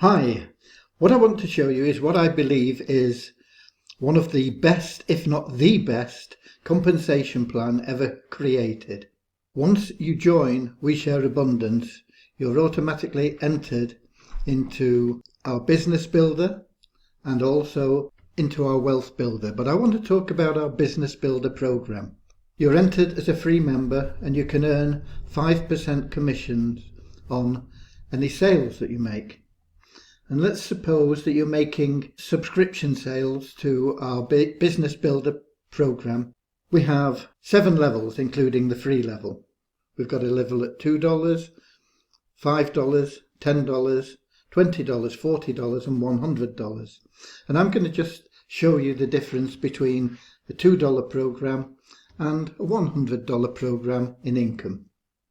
Hi, what I want to show you is what I believe is one of the best, if not the best, compensation plan ever created. Once you join We Share Abundance, you're automatically entered into our business builder and also into our wealth builder. But I want to talk about our business builder program. You're entered as a free member and you can earn 5% commissions on any sales that you make. And let's suppose that you're making subscription sales to our business builder program. We have 7 levels, including the free level. We've got a level at $2, $5, $10, $20, $40 and $100. And I'm going to just show you the difference between the $2 program and a $100 program in income.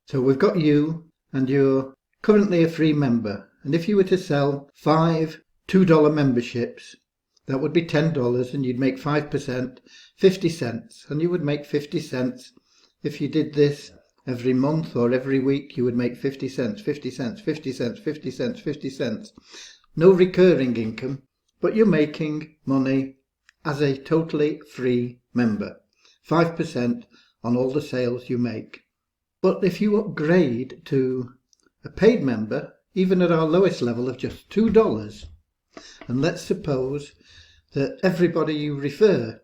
So we've got you, and you're currently a free member. And if you were to sell 5 $2 memberships, that would be $10 and you'd make 5%, 50 cents. And you would make 50 cents. If you did this every month or every week, you would make 50 cents, 50 cents, 50 cents, 50 cents, 50 cents. No recurring income, but you're making money as a totally free member. 5% on all the sales you make. But if you upgrade to a paid member, even at our lowest level of just $2, and let's suppose that everybody you refer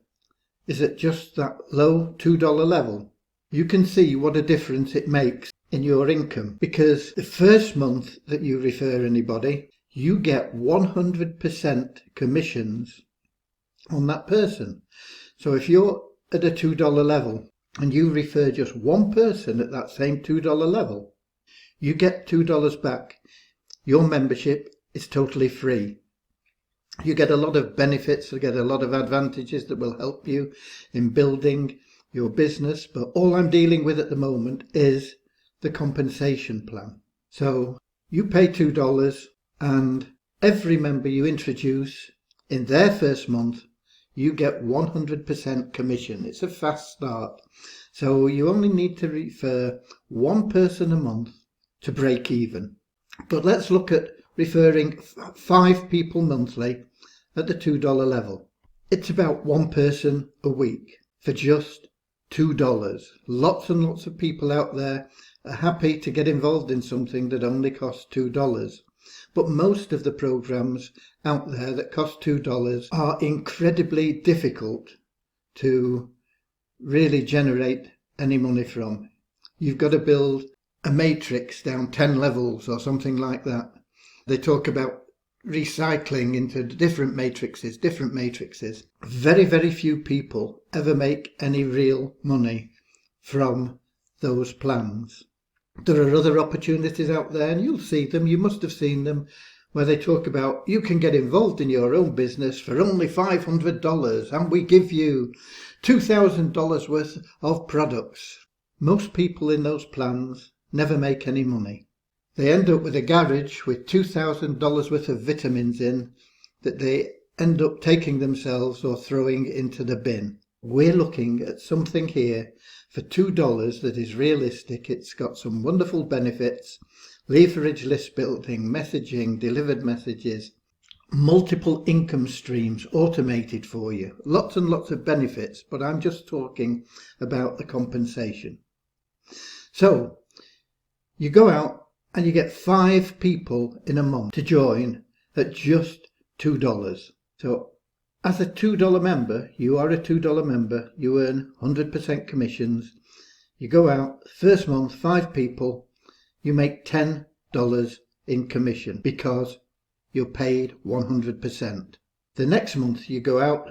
is at just that low $2 level, you can see what a difference it makes in your income, because the first month that you refer anybody, you get 100% commissions on that person. So if you're at a $2 level and you refer just one person at that same $2 level, you get $2 back. Your membership is totally free. You get a lot of benefits, you get a lot of advantages that will help you in building your business. But all I'm dealing with at the moment is the compensation plan. So you pay $2 and every member you introduce in their first month, you get 100% commission. It's a fast start. So you only need to refer one person a month to break even. But let's look at referring 5 people monthly at the $2 level. It's about one person a week for just $2. Lots and lots of people out there are happy to get involved in something that only costs $2. But most of the programs out there that cost $2 are incredibly difficult to really generate any money from. You've got to build a matrix down 10 levels or something like that. They talk about recycling into different matrices. Very, very few people ever make any real money from those plans. There are other opportunities out there, and you'll see them, you must have seen them, where they talk about you can get involved in your own business for only $500 and we give you $2,000 worth of products. Most people in those plans never make any money. They end up with a garage with $2,000 worth of vitamins in that they end up taking themselves or throwing into the bin. We're looking at something here for $2 that is realistic. It's got some wonderful benefits: leverage list building, messaging, delivered messages, multiple income streams automated for you. Lots and lots of benefits, but I'm just talking about the compensation. So you go out and you get 5 people in a month to join at just $2. So as a $2 member, you are a $2 member, you earn 100% commissions. You go out, first month, 5 people, you make $10 in commission because you're paid 100%. The next month you go out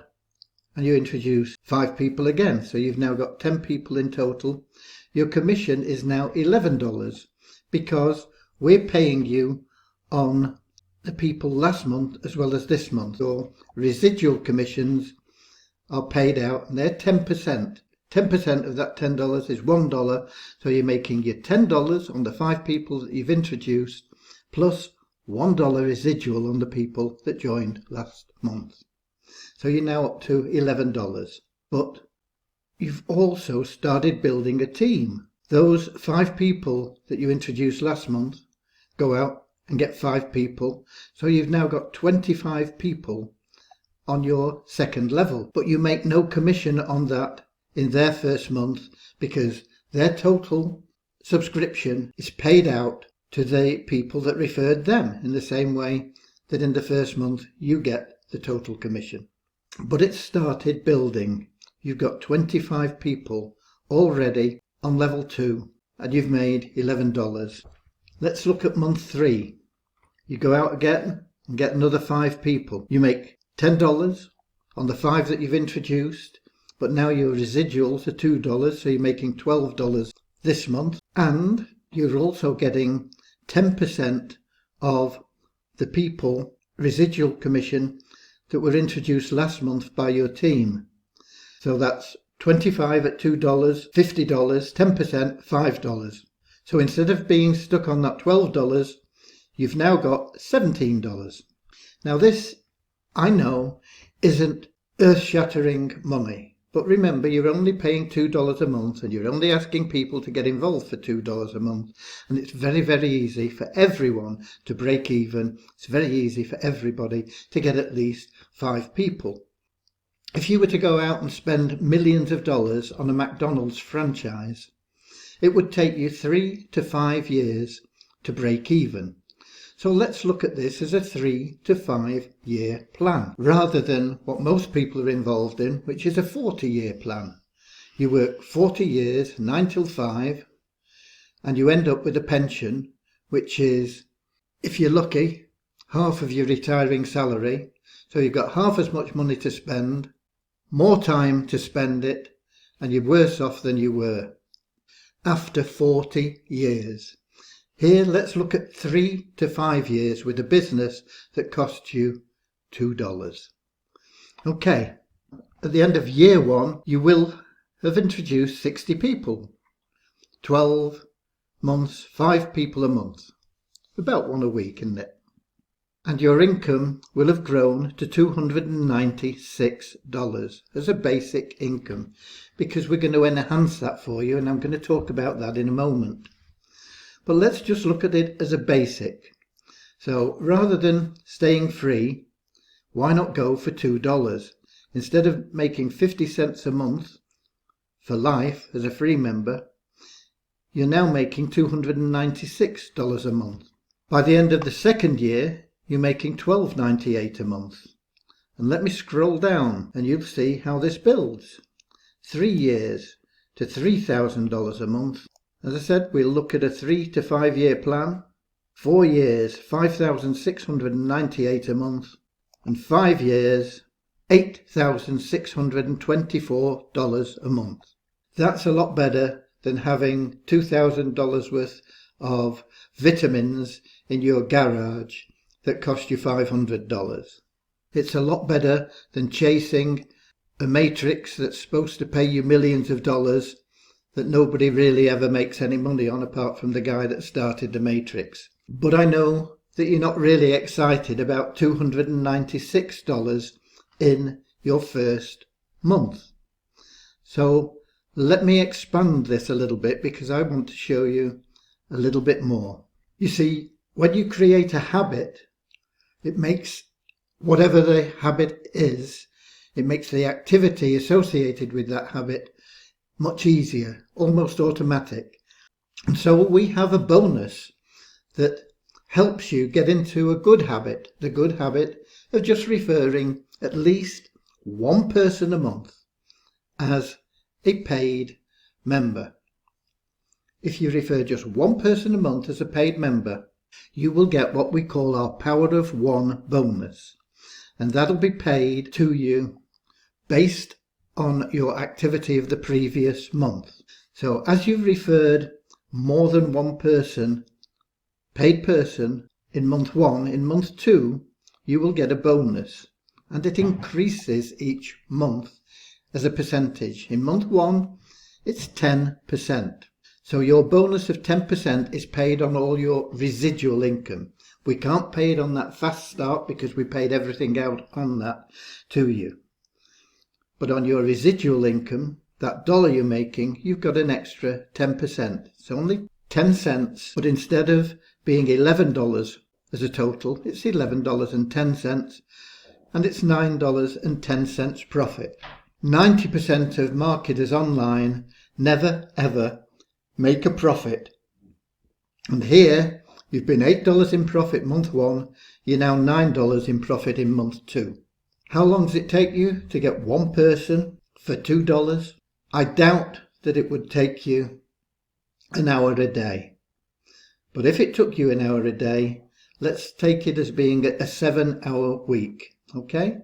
and you introduce 5 people again. So you've now got 10 people in total. Your commission is now $11 because we're paying you on the people last month as well as this month. Your residual commissions are paid out and they're 10%. 10% of that $10 is $1. So you're making your $10 on the 5 people that you've introduced plus $1 residual on the people that joined last month. So you're now up to $11. But you've also started building a team. Those 5 people that you introduced last month go out and get 5 people. So you've now got 25 people on your second level, but you make no commission on that in their first month because their total subscription is paid out to the people that referred them in the same way that in the first month you get the total commission. But it started building. You've got 25 people already on level 2 and you've made $11. Let's look at month 3. You go out again and get another 5 people. You make $10 on the 5 that you've introduced, but now your residuals are $2, so you're making $12 this month, and you're also getting 10% of the people residual commission that were introduced last month by your team. So that's 25 at $2, $50, 10%, $5. So instead of being stuck on that $12, you've now got $17. Now this, I know, isn't earth-shattering money, but remember you're only paying $2 a month and you're only asking people to get involved for $2 a month, and it's very, very easy for everyone to break even. It's very easy for everybody to get at least 5 people. If you were to go out and spend millions of dollars on a McDonald's franchise, it would take you 3 to 5 years to break even. So let's look at this as a 3 to 5 year plan, rather than what most people are involved in, which is a 40-year plan. You work 40 years, 9 till 5, and you end up with a pension, which is, if you're lucky, half of your retiring salary. So you've got half as much money to spend, more time to spend it, and you're worse off than you were after 40 years. Here, let's look at 3 to 5 years with a business that costs you $2. Okay, at the end of year 1, you will have introduced 60 people. 12 months, 5 people a month. About 1 a week, isn't it? And your income will have grown to $296 as a basic income, because we're going to enhance that for you, and I'm going to talk about that in a moment. But let's just look at it as a basic. So rather than staying free, why not go for $2? Instead of making 50 cents a month for life as a free member, you're now making $296 a month. By the end of the second year, you're making $12.98 a month. And let me scroll down and you'll see how this builds. 3 years to $3,000 a month. As I said, we'll look at a 3 to 5 year plan. 4 years, $5,698 a month. And 5 years, $8,624 a month. That's a lot better than having $2,000 worth of vitamins in your garage that cost you $500. It's a lot better than chasing a matrix that's supposed to pay you millions of dollars that nobody really ever makes any money on apart from the guy that started the matrix. But I know that you're not really excited about $296 in your first month. So let me expand this a little bit because I want to show you a little bit more. You see, when you create a habit, it makes whatever the habit is, it makes the activity associated with that habit much easier, almost automatic. And so we have a bonus that helps you get into a good habit, the good habit of just referring at least one person a month as a paid member. If you refer just one person a month as a paid member, you will get what we call our Power of One bonus. And that'll be paid to you based on your activity of the previous month. So as you've referred more than one person, paid person, in month 1, in month 2, you will get a bonus. And it increases each month as a percentage. In month 1, it's 10%. So your bonus of 10% is paid on all your residual income. We can't pay it on that fast start because we paid everything out on that to you. But on your residual income, that dollar you're making, you've got an extra 10%. It's only 10 cents, but instead of being $11 as a total, it's $11.10, and it's $9.10 profit. 90% of marketers online never ever make a profit. And here you've been $8 in profit month 1, you're now $9 in profit in month 2. How long does it take you to get one person for $2? I doubt that it would take you an hour a day. But if it took you an hour a day, let's take it as being a 7-hour week. Okay?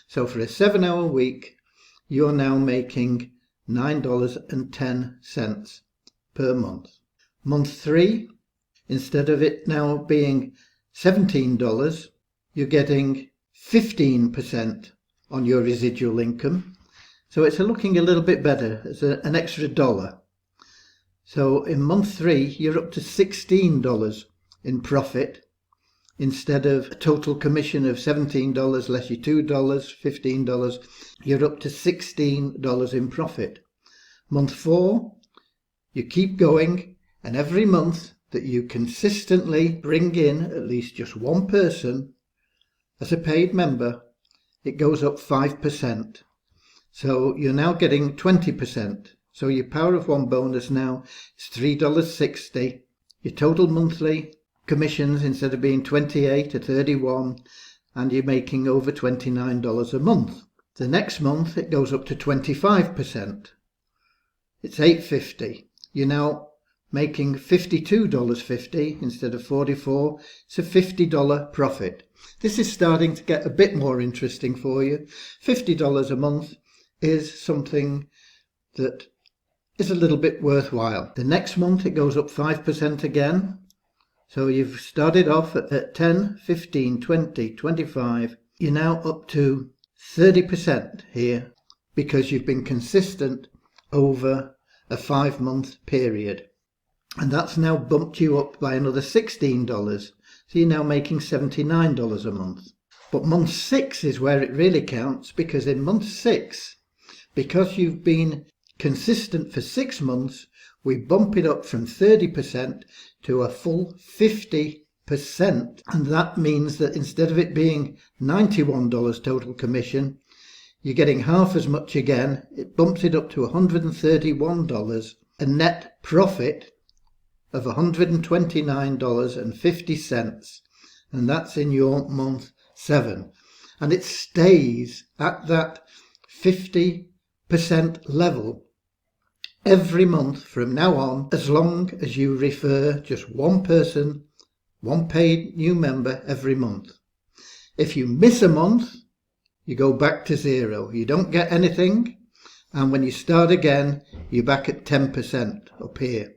So for a 7-hour week, you're now making $9.10 per month. Month 3, instead of it now being $17, you're getting 15% on your residual income. So it's looking a little bit better. It's an extra $1. So in month 3, you're up to $16 in profit. Instead of a total commission of $17 less your $2, $15, you're up to $16 in profit. Month 4, you keep going, and every month that you consistently bring in at least just one person as a paid member, it goes up 5%. So you're now getting 20%. So your Power of One bonus now is $3.60. Your total monthly commissions, instead of being 28 to 31, and you're making over $29 a month. The next month it goes up to 25%. It's $8.50. You're now making $52.50 instead of $44. It's a $50 profit. This is starting to get a bit more interesting for you. $50 a month is something that is a little bit worthwhile. The next month it goes up 5% again. So you've started off at 10, 15, 20, 25. You're now up to 30% here because you've been consistent over a 5-month period. And that's now bumped you up by another $16. So you're now making $79 a month. But month 6 is where it really counts, because in month 6, because you've been consistent for 6 months, we bump it up from 30% to a full 50%. And that means that instead of it being $91 total commission, you're getting half as much again. It bumps it up to $131, a net profit of $129.50. And that's in your month 7. And it stays at that 50% level every month from now on, as long as you refer just one person, one paid new member every month. If you miss a month, you go back to 0. You don't get anything, and when you start again, you're back at 10% up here.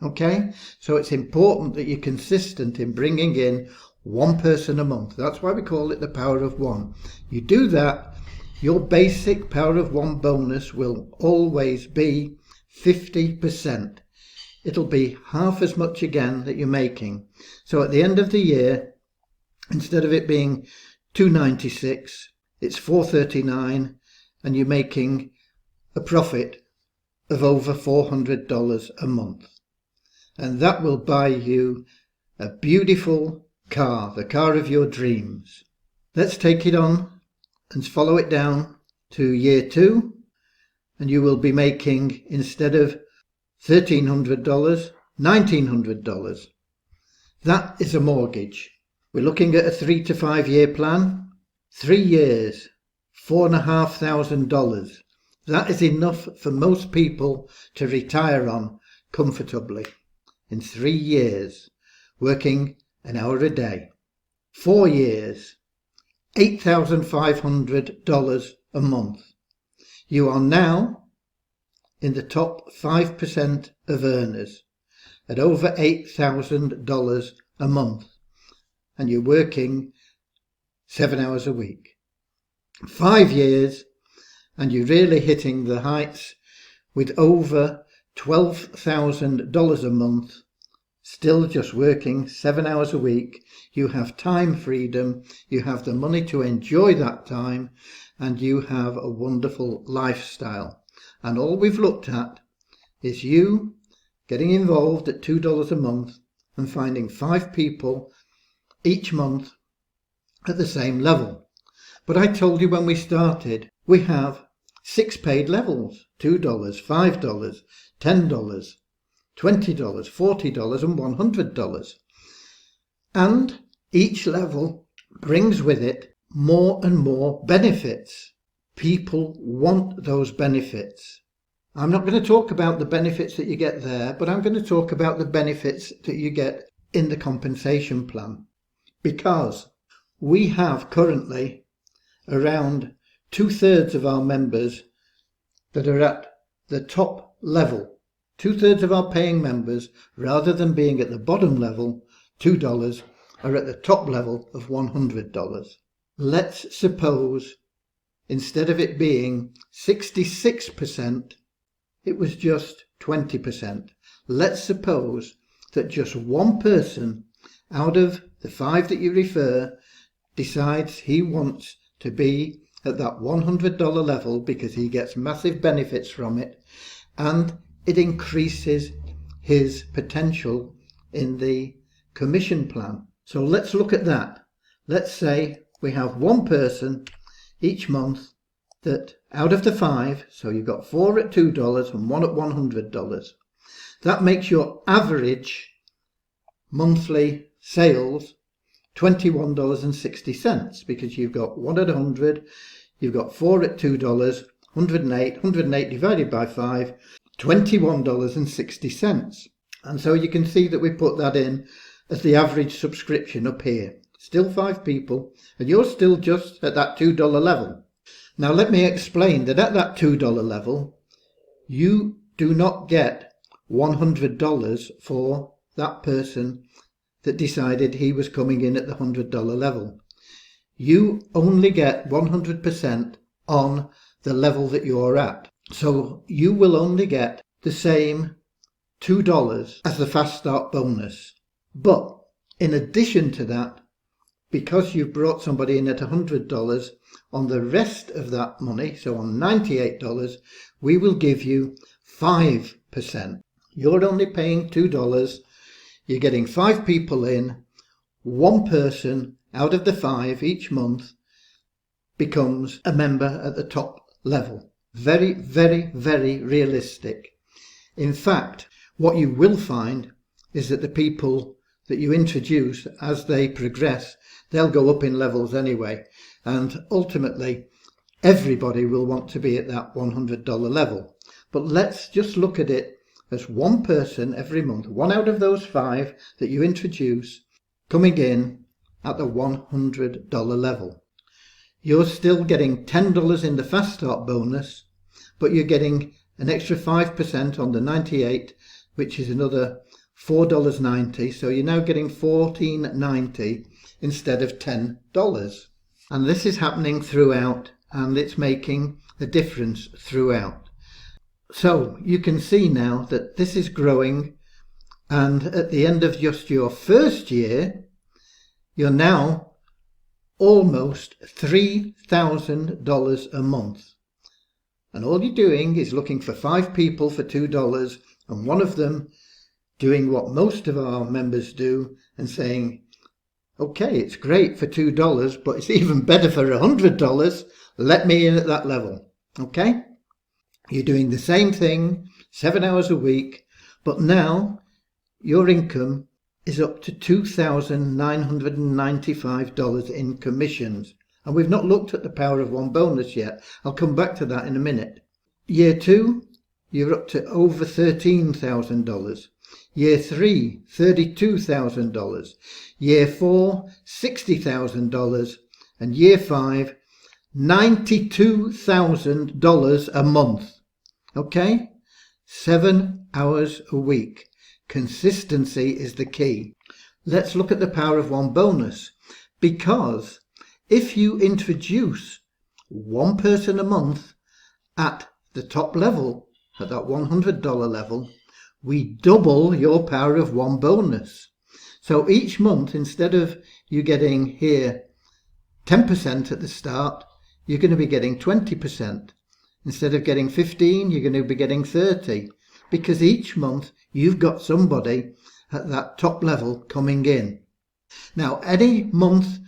Okay, so it's important that you're consistent in bringing in one person a month. That's why we call it the Power of One. You do that, your basic Power of One bonus will always be 50%. It'll be half as much again that you're making. So at the end of the year, instead of it being $296, it's $439, and you're making a profit of over $400 a month. And that will buy you a beautiful car, the car of your dreams. Let's take it on and follow it down to year 2, and you will be making, instead of $1,300, $1,900. That is a mortgage. We're looking at a 3 to 5 year plan. 3 years, $4,500. That is enough for most people to retire on comfortably in 3 years, working an hour a day. 4 years, $8,500 a month. You are now in the top 5% of earners at over $8,000 a month, and you're working 7 hours a week. 5 years, and you're really hitting the heights with over $12,000 a month, still just working 7 hours a week. You have time freedom, you have the money to enjoy that time, and you have a wonderful lifestyle. And all we've looked at is you getting involved at $2 a month and finding 5 people each month at the same level. But I told you when we started, we have 6 paid levels: $2, $5, $10, $20, $40 and $100. And each level brings with it more and more benefits. People want those benefits. I'm not going to talk about the benefits that you get there, but I'm going to talk about the benefits that you get in the compensation plan. Because we have currently around 2/3 of our members that are at the top level. 2/3 of our paying members, rather than being at the bottom level, $2, are at the top level of $100. Let's suppose instead of it being 66%, it was just 20%. Let's suppose that just one person out of the 5 that you refer decides he wants to be at that $100 level because he gets massive benefits from it, and it increases his potential in the commission plan. So let's look at that. Let's say we have one person each month that out of the 5, so you've got 4 at $2 and 1 at $100. That makes your average monthly sales $21.60, because you've got 1 at 100, you've got 4 at $2, 108 divided by 5, $21.60. And so you can see that we put that in as the average subscription up here. Still 5 people, and you're still just at that $2 level. Now let me explain that at that $2 level, you do not get $100 for that person that decided he was coming in at the $100 level. You only get 100% on the level that you're at. So you will only get the same $2 as the fast start bonus. But in addition to that, because you've brought somebody in at $100, on the rest of that money, so on $98, we will give you 5%. You're only paying $2. You're getting 5 people in. One person out of the 5 each month becomes a member at the top level. Very, very, very realistic. In fact, what you will find is that the people that you introduce, as they progress, they'll go up in levels anyway. And ultimately, everybody will want to be at that $100 level. But let's just look at it as one person every month, 1 out of those 5 that you introduce, coming in at the $100 level. You're still getting $10 in the fast start bonus, but you're getting an extra 5% on the 98, which is another $4.90. So you're now getting $14.90 instead of $10. And this is happening throughout, and it's making a difference throughout. So you can see now that this is growing, and at the end of just your first year, you're now almost $3,000 a month. And all you're doing is looking for 5 people for $2, and one of them doing what most of our members do and saying, okay, it's great for $2, but it's even better for $100. Let me in at that level. Okay? You're doing the same thing, 7 hours a week, but now your income is up to $2,995 in commissions. And we've not looked at the power of one bonus yet. I'll come back to that in a minute. Year 2, you're up to over $13,000. Year 3, $32,000. Year 4, $60,000. And year 5, $92,000 a month. Okay? 7 hours a week. Consistency is the key. Let's look at the power of one bonus, because if you introduce one person a month at the top level, at that $100 level, we double your power of one bonus. So each month, instead of you getting here 10% at the start, you're going to be getting 20%. Instead of getting 15, you're going to be getting 30. Because each month you've got somebody at that top level coming in. Now, any month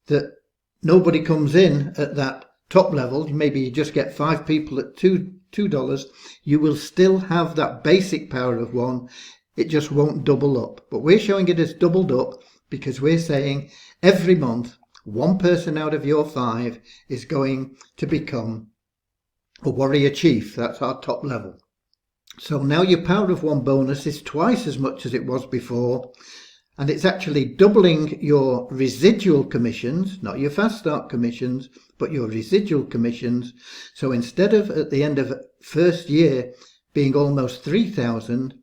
that nobody comes in at that top level, maybe you just get 5 people at $2, you will still have that basic power of 1. It just won't double up. But we're showing it as doubled up because we're saying every month 1 person out of your 5 is going to become a warrior chief. That's our top level. So now your power of 1 bonus is twice as much as it was before, and it's actually doubling your residual commissions, not your fast start commissions, but your residual commissions. So instead of at the end of first year being almost $3,000,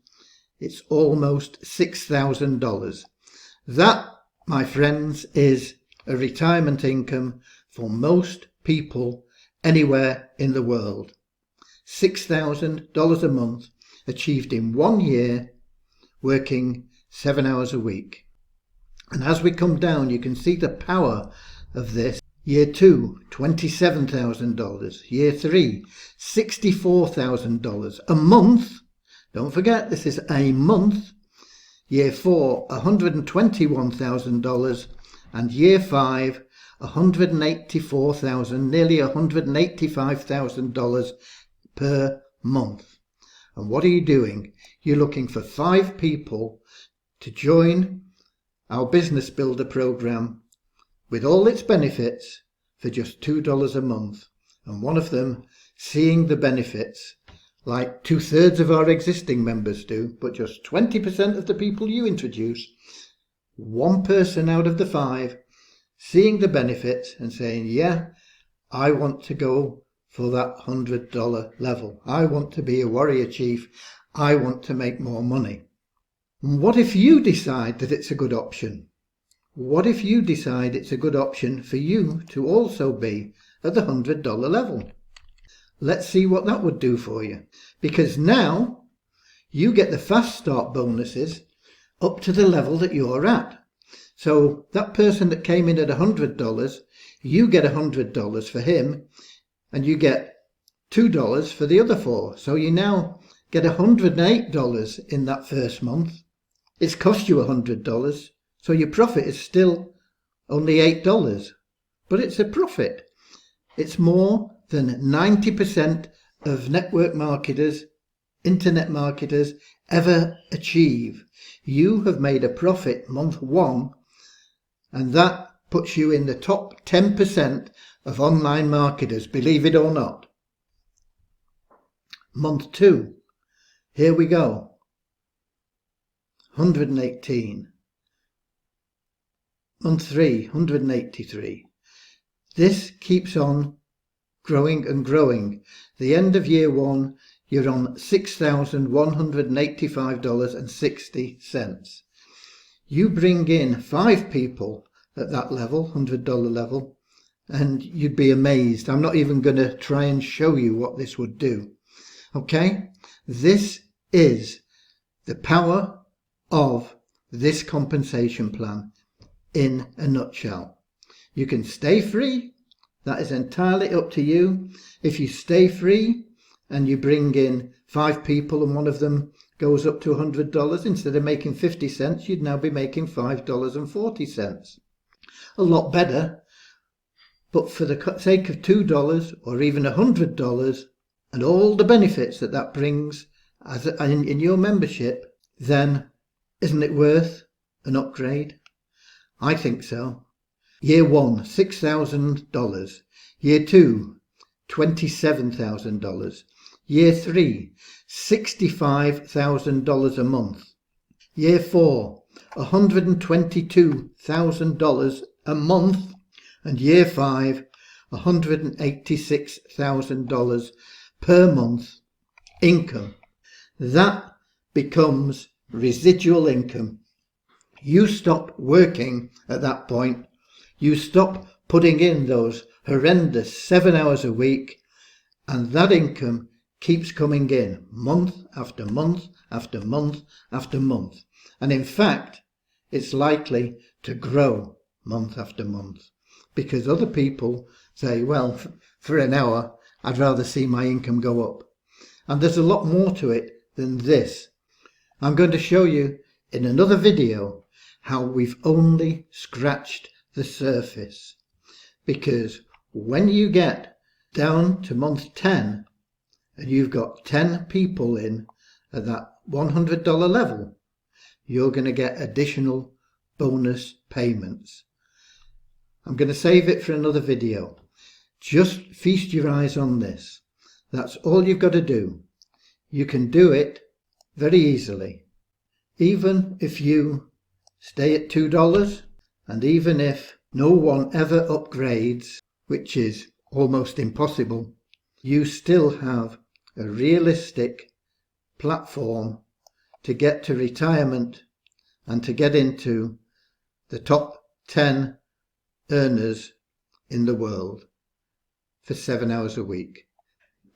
it's almost $6,000. That, my friends, is a retirement income for most people anywhere in the world. $6,000 a month achieved in 1 year, working 7 hours a week. And as we come down, you can see the power of this. Year 2, $27,000. Year 3, $64,000 a month. Don't forget, this is a month. Year 4, $121,000. And year 5, $184,000, nearly $185,000 per month. And what are you doing? You're looking for 5 people to join our Business Builder program with all its benefits for just $2 a month. And one of them seeing the benefits like 2/3 of our existing members do, but just 20% of the people you introduce, 1 person out of the 5 seeing the benefits and saying, yeah, I want to go for that $100 level. I want to be a warrior chief. I want to make more money. What if you decide that it's a good option? What if you decide it's a good option for you to also be at the $100 level? Let's see what that would do for you. Because now you get the fast start bonuses up to the level that you're at. So that person that came in at $100, you get $100 for him, and you get $2 for the other 4. So you now get $108 in that first month. It's cost you $100, so your profit is still only $8, but it's a profit. It's more than 90% of network marketers, internet marketers ever achieve. You have made a profit month 1, and that puts you in the top 10% of online marketers, believe it or not. Month 2, here we go, 118. Month 3, 183. This keeps on growing and growing. The end of year 1, you're on $6,185.60. You bring in 5 people at that level, $100 level, and you'd be amazed. I'm not even going to try and show you what this would do. Okay? This is the power of this compensation plan in a nutshell. You can stay free. That is entirely up to you. If you stay free and you bring in 5 people and one of them goes up to $100, instead of making 50 cents, you'd now be making $5.40. A lot better. But for the sake of $2 or even $100 and all the benefits that brings as in your membership, then isn't it worth an upgrade? I think so. Year 1, $6,000. Year 2, $27,000. Year 3, $65,000 a month. Year 4, $122,000 a month. And year 5, $186,000 per month income. That becomes residual income. You stop working at that point. You stop putting in those horrendous 7 hours a week, and that income keeps coming in month after month after month after month. And in fact, it's likely to grow month after month, because other people say, well, for an hour, I'd rather see my income go up. And there's a lot more to it than this. I'm going to show you in another video how we've only scratched the surface. Because when you get down to month 10 and you've got 10 people in at that $100 level, you're going to get additional bonus payments. I'm going to save it for another video. Just feast your eyes on this. That's all you've got to do. You can do it very easily. Even if you stay at $2, and even if no one ever upgrades, which is almost impossible, you still have a realistic platform to get to retirement and to get into the top 10 earners in the world for 7 hours a week.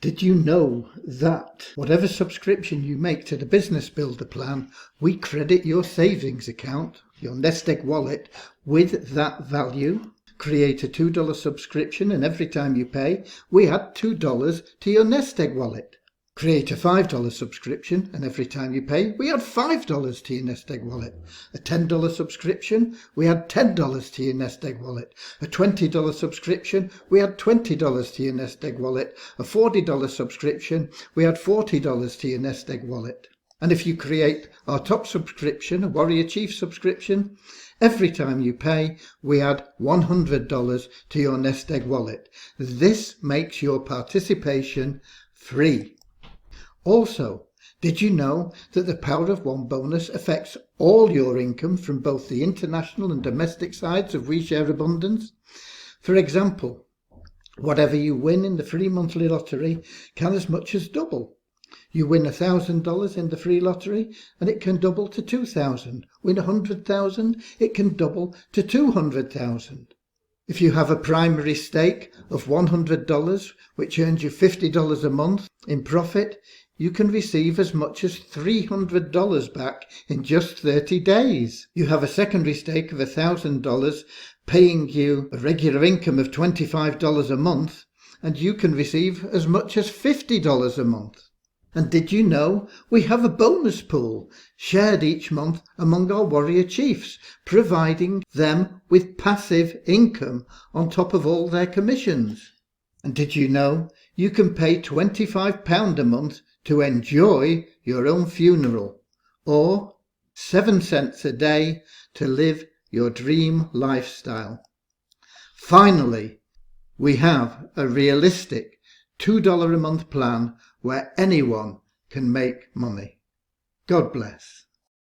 Did you know that whatever subscription you make to the Business Builder plan, we credit your savings account, your Nest Egg wallet, with that value? Create a $2 subscription and every time you pay, we add $2 to your Nest Egg wallet. Create a $5 subscription and every time you pay, we add $5 to your Nest Egg wallet. A $10 subscription, we add $10 to your Nest Egg wallet. A $20 subscription, we add $20 to your Nest Egg wallet. A $40 subscription, we add $40 to your Nest Egg wallet. And if you create our top subscription, a Warrior Chief subscription, every time you pay, we add $100 to your Nest Egg wallet. This makes your participation free. Also, did you know that the Power of One bonus affects all your income from both the international and domestic sides of We Share Abundance? For example, whatever you win in the free monthly lottery can as much as double. You win $1,000 in the free lottery and it can double to $2,000. Win $100,000, it can double to $200,000. If you have a primary stake of $100, which earns you $50 a month in profit, you can receive as much as $300 back in just 30 days. You have a secondary stake of $1,000 paying you a regular income of $25 a month, and you can receive as much as $50 a month. And did you know we have a bonus pool shared each month among our Warrior Chiefs, providing them with passive income on top of all their commissions? And did you know you can pay £25 a month to enjoy your own funeral, or 7 cents a day to live your dream lifestyle? Finally, we have a realistic $2 a month plan where anyone can make money. God bless.